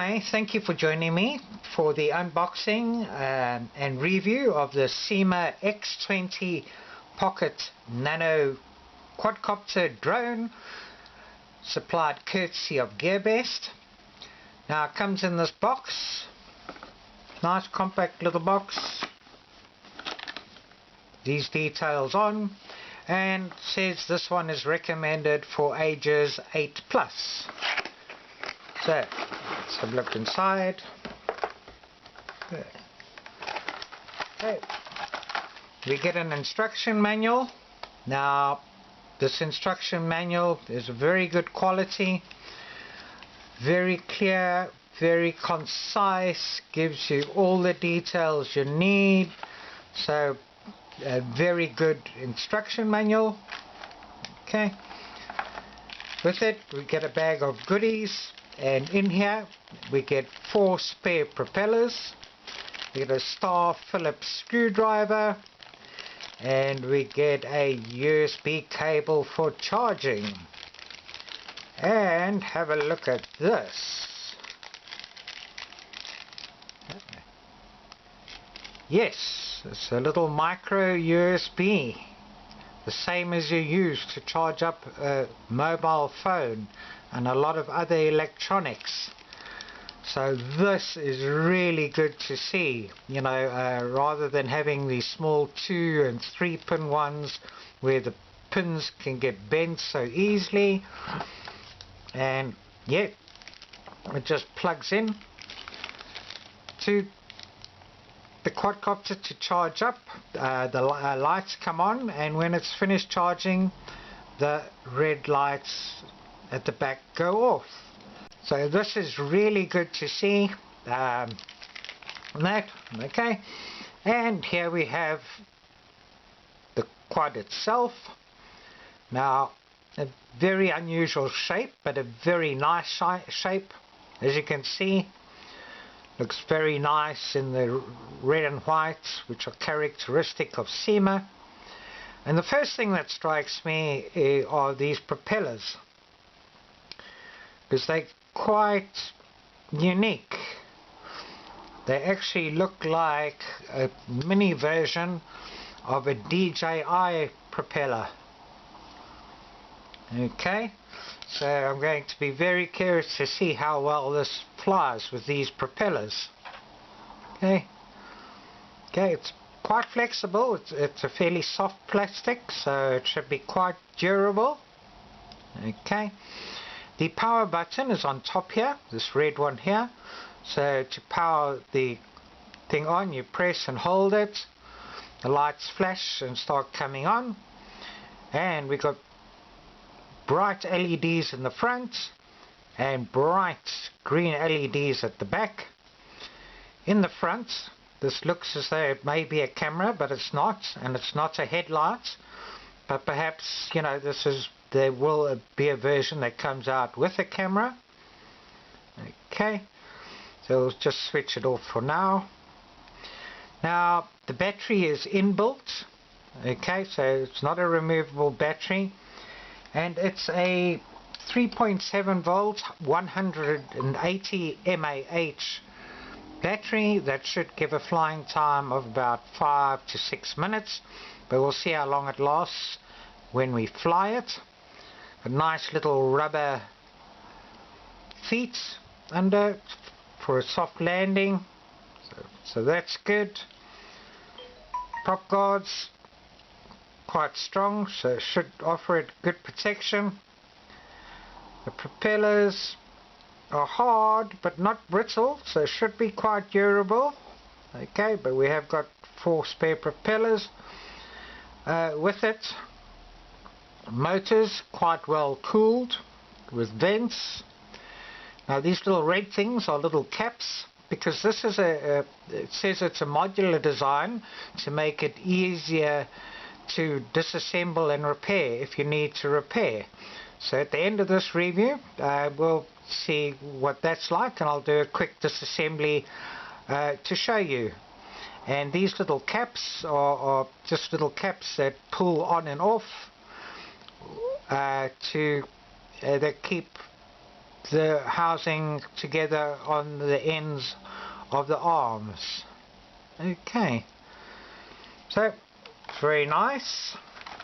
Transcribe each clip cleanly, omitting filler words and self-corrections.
Hi, thank you for joining me for the unboxing and review of the Syma X20 Pocket Nano quadcopter drone, supplied courtesy of Gearbest. Now it comes in this box, nice compact little box, these details on, and says this one is recommended for ages 8+. So let's have a look inside. Okay. We get an instruction manual. Now this instruction manual is very good quality, very clear, very concise, gives you all the details you need. So a very good instruction manual. Okay. With it we get a bag of goodies, and in here we get 4 spare propellers, we get a star Phillips screwdriver, and we get a USB cable for charging. And have a look at this. Yes, it's a little micro USB, the same as you use to charge up a mobile phone and a lot of other electronics. So this is really good to see, you know, rather than having these small 2 and 3 pin ones where the pins can get bent so easily. And yeah, it just plugs in to the quadcopter to charge up. The lights come on, and when it's finished charging, the red lights at the back go off. So this is really good to see. Okay, and here we have the quad itself. Now a very unusual shape, but a very nice shape, as you can see. Looks very nice in the red and white, which are characteristic of Syma. And the first thing that strikes me are these propellers, because they're quite unique. They actually look like a mini version of a DJI propeller. Okay, so I'm going to be very curious to see how well this flies with these propellers. Okay, it's quite flexible. It's a fairly soft plastic, so it should be quite durable. Okay, the power button is on top here, this red one here. So to power the thing on, you press and hold it, the lights flash and start coming on, and we got bright LEDs in the front and bright green LEDs at the back. In the front, this looks as though it may be a camera, but it's not, and it's not a headlight. But perhaps, you know, there will be a version that comes out with a camera. Okay, so we'll just switch it off for now. Now the battery is inbuilt. Okay, so it's not a removable battery, and it's a 3.7 volt 180 mAh battery that should give a flying time of about 5 to 6 minutes, but we'll see how long it lasts when we fly it. A nice little rubber feet under for a soft landing, so that's good. Prop guards quite strong, so it should offer it good protection. The propellers are hard but not brittle, so it should be quite durable. Okay, but we have got 4 spare propellers with it. Motors quite well cooled with vents. Now these little red things are little caps, because this is it says it's a modular design to make it easier to disassemble and repair if you need to repair. So at the end of this review we'll see what that's like, and I'll do a quick disassembly to show you. And these little caps are just little caps that pull on and off that keep the housing together on the ends of the arms. Okay, so very nice.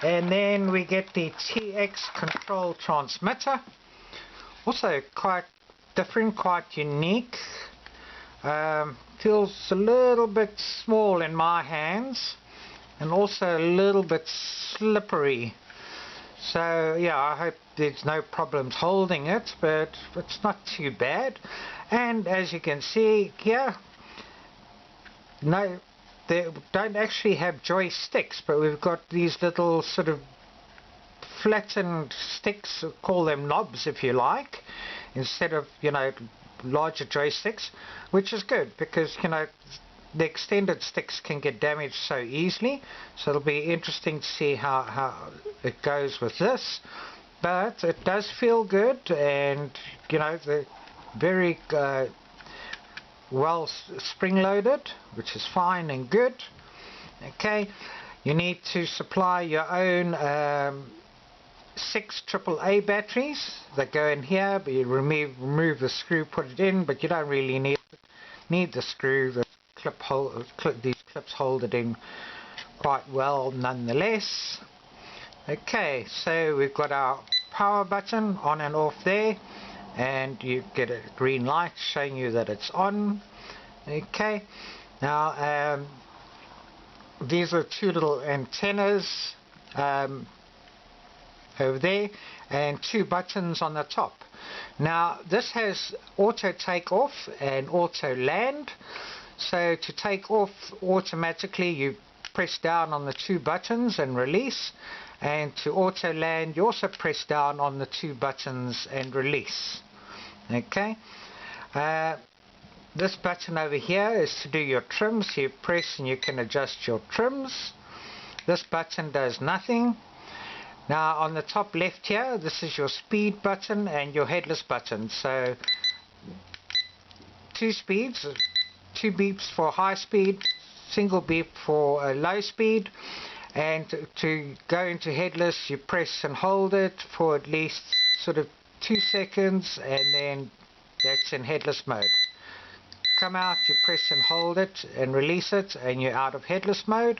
And then we get the TX control transmitter, also quite different, quite unique. Feels a little bit small in my hands and also a little bit slippery. So yeah, I hope there's no problems holding it, but it's not too bad. And as you can see here, no, they don't actually have joysticks, but we've got these little sort of flattened sticks, call them knobs if you like, instead of, you know, larger joysticks, which is good because, you know, the extended sticks can get damaged so easily. So it'll be interesting to see how it goes with this, but it does feel good, and you know, they're very well spring loaded, which is fine and good. Okay, you need to supply your own 6 AAA batteries that go in here, but you remove the screw, put it in, but you don't really need the screw. The these clips hold it in quite well nonetheless. Okay, so we've got our power button on and off there, and you get a green light showing you that it's on. Okay, now these are 2 little antennas over there, and 2 buttons on the top. Now this has auto take off and auto land. So to take off automatically, you press down on the 2 buttons and release, and to auto land you also press down on the 2 buttons and release. Okay, this button over here is to do your trims. You press and you can adjust your trims. This button does nothing. Now on the top left here, this is your speed button and your headless button. So 2 speeds, 2 beeps for high speed, single beep for low speed, and to go into headless you press and hold it for at least sort of 2 seconds, and then that's in headless mode. Come out, you press and hold it and release it, and you're out of headless mode.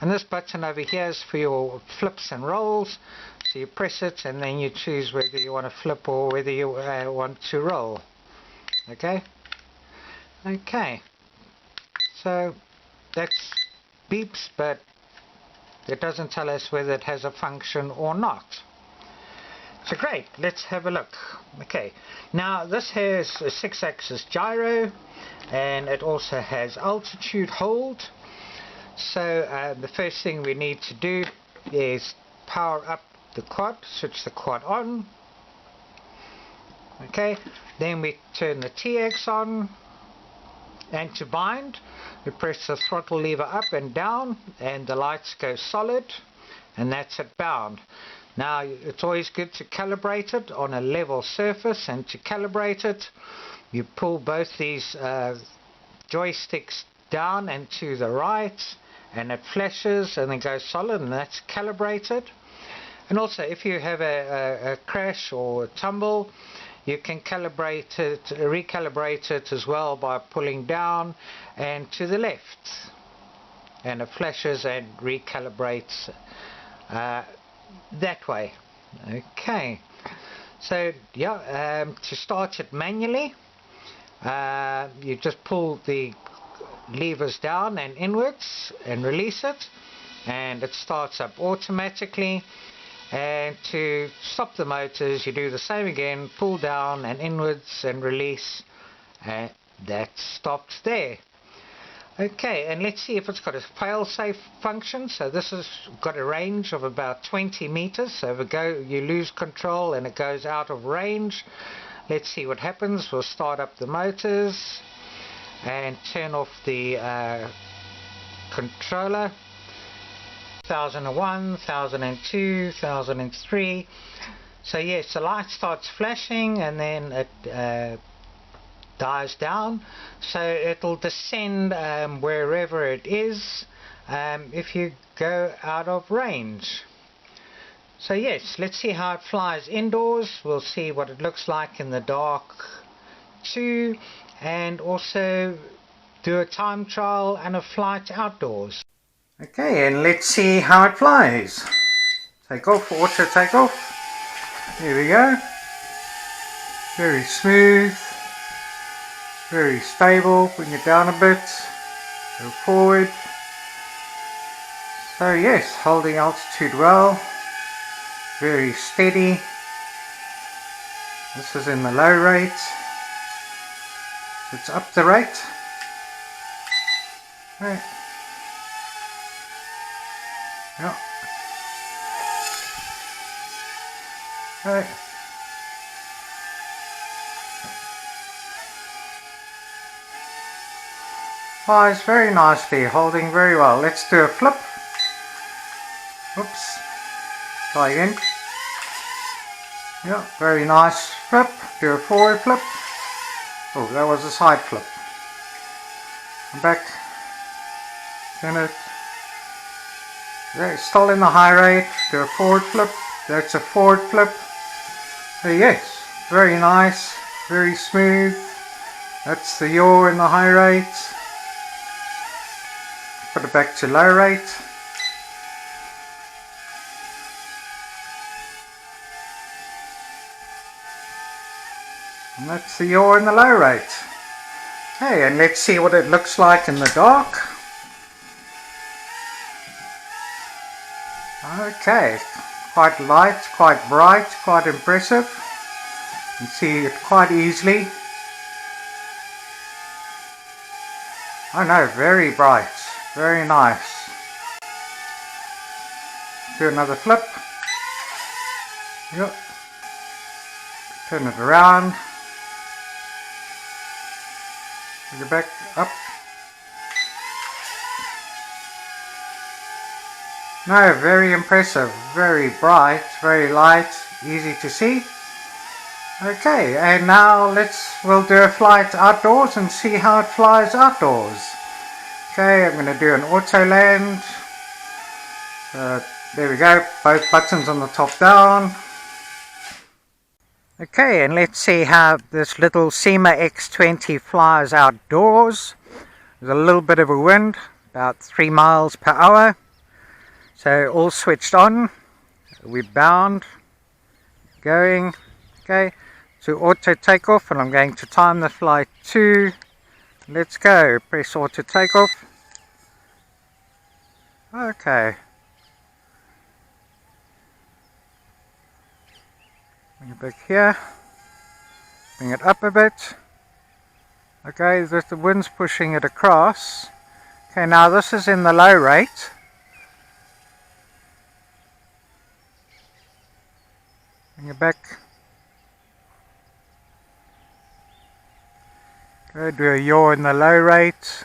And this button over here is for your flips and rolls, so you press it and then you choose whether you want to flip or whether you want to roll. Okay, so that's beeps, but it doesn't tell us whether it has a function or not. So great, let's have a look. Okay, now this has a 6-axis gyro, and it also has altitude hold. So the first thing we need to do is power up the quad, switch the quad on. Okay, then we turn the TX on, and to bind we press the throttle lever up and down and the lights go solid, and that's it bound. Now it's always good to calibrate it on a level surface, and to calibrate it you pull both these joysticks down and to the right, and it flashes and then goes solid, and that's calibrated. And also if you have a crash or a tumble, you can calibrate it, recalibrate it as well by pulling down and to the left, and it flashes and recalibrates that way. Okay, so yeah, to start it manually, you just pull the levers down and inwards and release it, and it starts up automatically. And to stop the motors you do the same again, pull down and inwards and release, and that stops there. Okay, and let's see if it's got a fail-safe function. So this has got a range of about 20 meters, so if you lose control and it goes out of range, let's see what happens. We'll start up the motors and turn off the controller. 1001, 1002, 1003. So yes, the light starts flashing and then it dies down, so it'll descend wherever it is if you go out of range. So yes, let's see how it flies indoors. We'll see what it looks like in the dark too, and also do a time trial and a flight outdoors. Okay, and let's see how it flies. Take off, auto take off. There we go. Very smooth, very stable. Bring it down a bit, go forward. So yes, holding altitude well, very steady. This is in the low rate. Let's up the rate. Right. Yeah. Right. Flies very nicely, holding very well. Let's do a flip. Oops. Try again. Yeah, very nice flip. Do a forward flip. Oh, that was a side flip. Back. Turn it. Yeah, still in the high rate. Do a forward flip. That's a forward flip. So yes, very nice, very smooth. That's the yaw in the high rate. Put it back to low rate. And that's the yaw in the low rate. Okay, and let's see what it looks like in the dark. Okay, quite light, quite bright, quite impressive. You can see it quite easily. Oh no, very bright, very nice. Do another flip. Yep. Turn it around. Bring it back up. No, very impressive, very bright, very light, easy to see. Okay, and now we'll do a flight outdoors and see how it flies outdoors. Okay, I'm going to do an auto land. There we go, both buttons on the top down. Okay, and let's see how this little Syma X20 flies outdoors. There's a little bit of a wind, about 3 miles per hour. So all switched on, we're bound, going, okay, to auto takeoff, and I'm going to time the flight to, let's go, press auto takeoff. Okay. Bring it back here, bring it up a bit. Okay, the wind's pushing it across. Okay, now this is in the low rate. Bring it back. Go do a yaw in the low rate.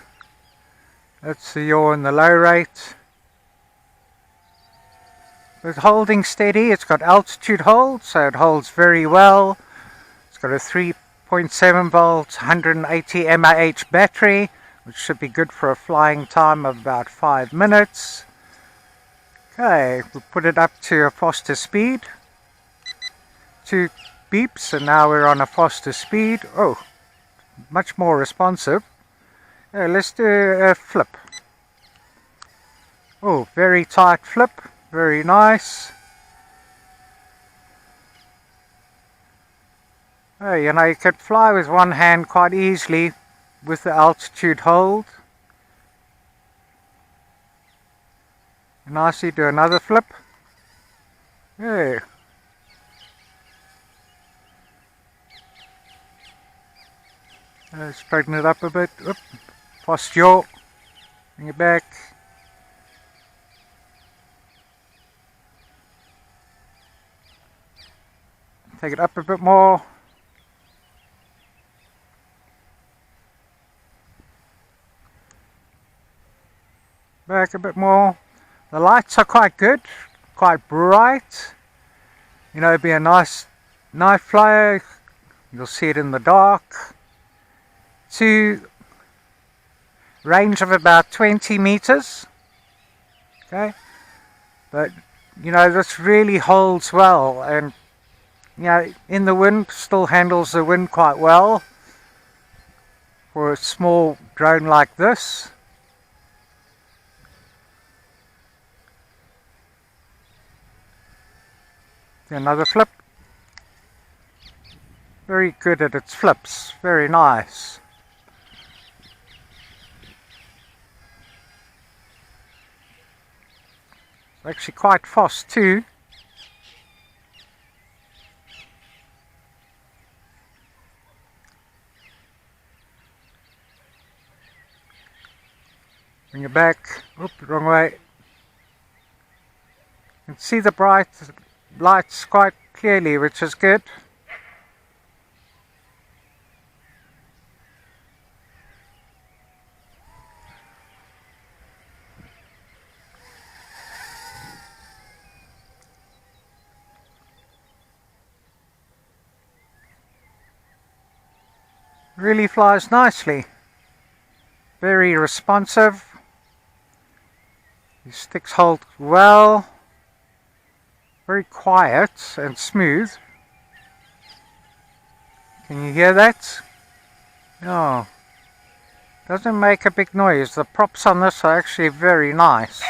That's the yaw in the low rate. It's holding steady. It's got altitude hold, so it holds very well. It's got a 3.7 volt 180 mAh battery, which should be good for a flying time of about 5 minutes. Okay, we'll put it up to a faster speed. 2 beeps, and now we're on a faster speed. Oh, much more responsive. Let's do a flip. Oh, very tight flip, very nice. Oh, you know, you could fly with one hand quite easily with the altitude hold. Nicely, do another flip. Yeah. Straighten it up a bit. Oop. Fast yaw. Bring it back. Take it up a bit more. Back a bit more. The lights are quite good, quite bright. You know, it'd be a nice night flyer. You'll see it in the dark. To range of about 20 meters. Okay, but you know, this really holds well, and you know, in the wind, still handles the wind quite well for a small drone like this. Another flip. Very good at its flips, very nice. It's actually quite fast too. Bring it back. Oop, wrong way. You can see the bright lights quite clearly, which is good. Really flies nicely. Very responsive. These sticks hold well. Very quiet and smooth. Can you hear that? Oh, doesn't make a big noise. The props on this are actually very nice.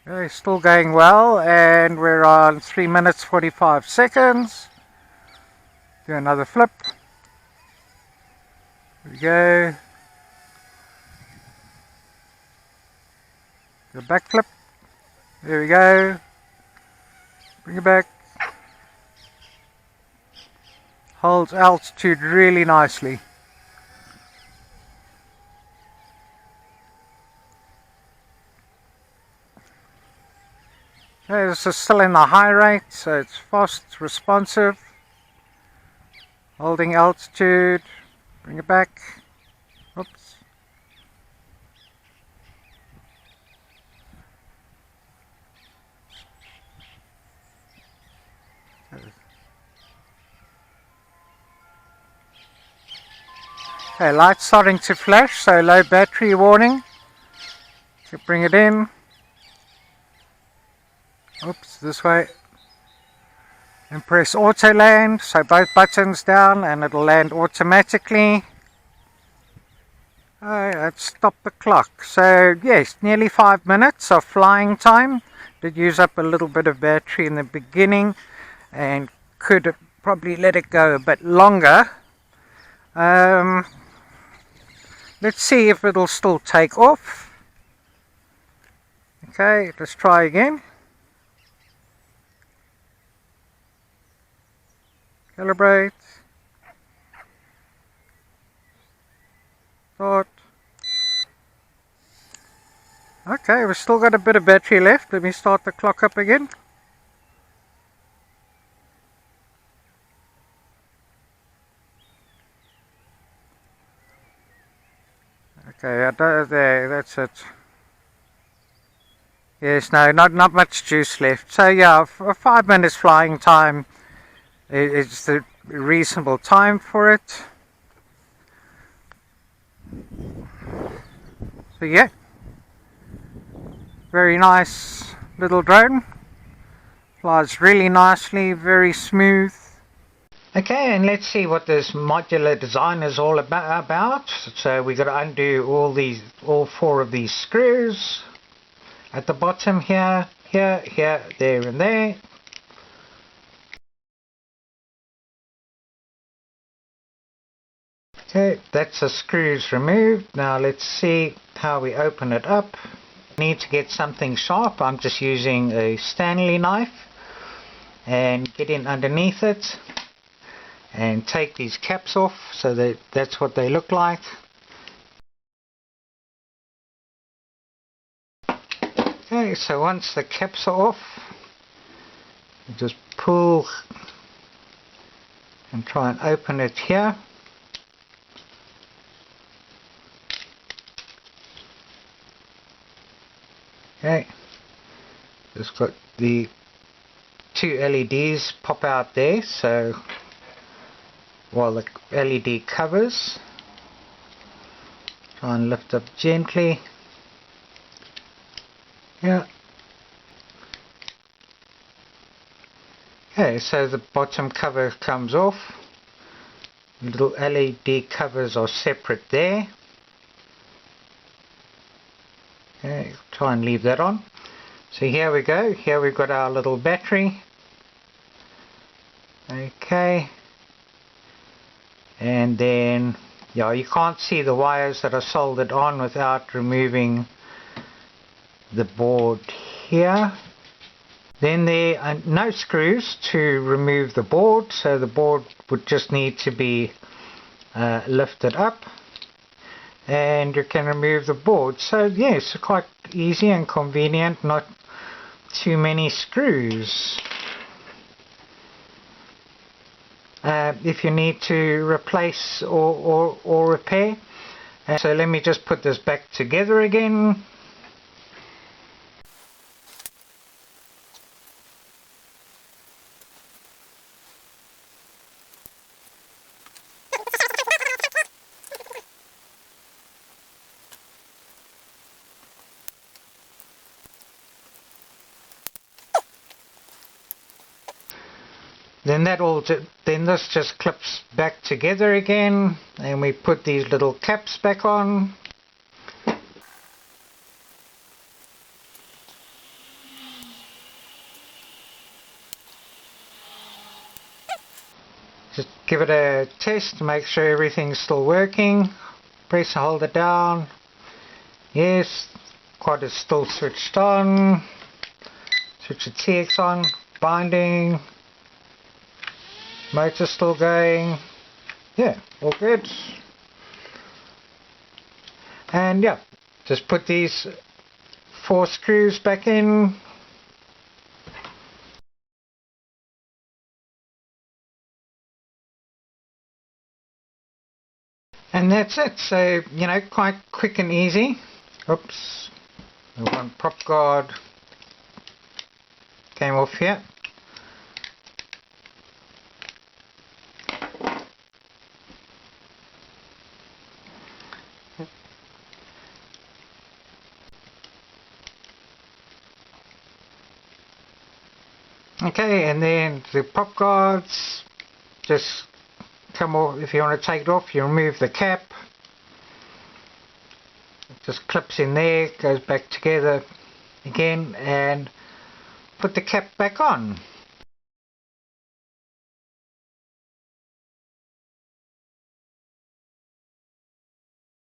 Okay, still going well, and we're on 3 minutes 45 seconds. Do another flip. There we go. Do a back flip. There we go. Bring it back. Holds altitude really nicely. Okay, this is still in the high rate, so it's fast, responsive. Holding altitude. Bring it back. Oops. Okay, light's starting to flash, so low battery warning. So bring it in. Oops, this way. And press auto land, so both buttons down and it'll land automatically. Let's stop the clock. So yes, nearly 5 minutes of flying time. Did use up a little bit of battery in the beginning and could probably let it go a bit longer. Let's see if it'll still take off. Okay, let's try again. Calibrate. Start. Okay, we've still got a bit of battery left. Let me start the clock up again. Okay, there, that's it. Yes, no, not much juice left. So yeah, 5 minutes flying time is the reasonable time for it. So yeah, very nice little drone. Flies really nicely, very smooth. Okay, and let's see what this modular design is all about. So we got to undo all 4 of these screws at the bottom here, here, there, and there. Okay, that's the screws removed. Now let's see how we open it up. Need to get something sharp. I'm just using a Stanley knife and get in underneath it and take these caps off, so that's what they look like. Okay, so once the caps are off, you just pull and try and open it here. Okay, just got the 2 LEDs pop out there, so while the LED covers. Try and lift up gently. Yeah. Okay, so the bottom cover comes off. Little LED covers are separate there. Okay, try and leave that on. So here we go. Here we've got our little battery. Okay. And then, yeah, you can't see the wires that are soldered on without removing the board here. Then there are no screws to remove the board, so the board would just need to be lifted up and you can remove the board. So yes, quite easy and convenient, not too many screws. If you need to replace or repair. So let me just put this back together again. Then this just clips back together again, and we put these little caps back on. Just give it a test to make sure everything's still working. Press and hold it down. Yes, quad is still switched on. Switch the TX on. Binding. Motor still going. Yeah, all good. And yeah, just put these 4 screws back in. And that's it. So, you know, quite quick and easy. Oops. The one prop guard came off here. Okay, and then the prop guards just come off. If you want to take it off, you remove the cap. It just clips in there, goes back together again, and put the cap back on.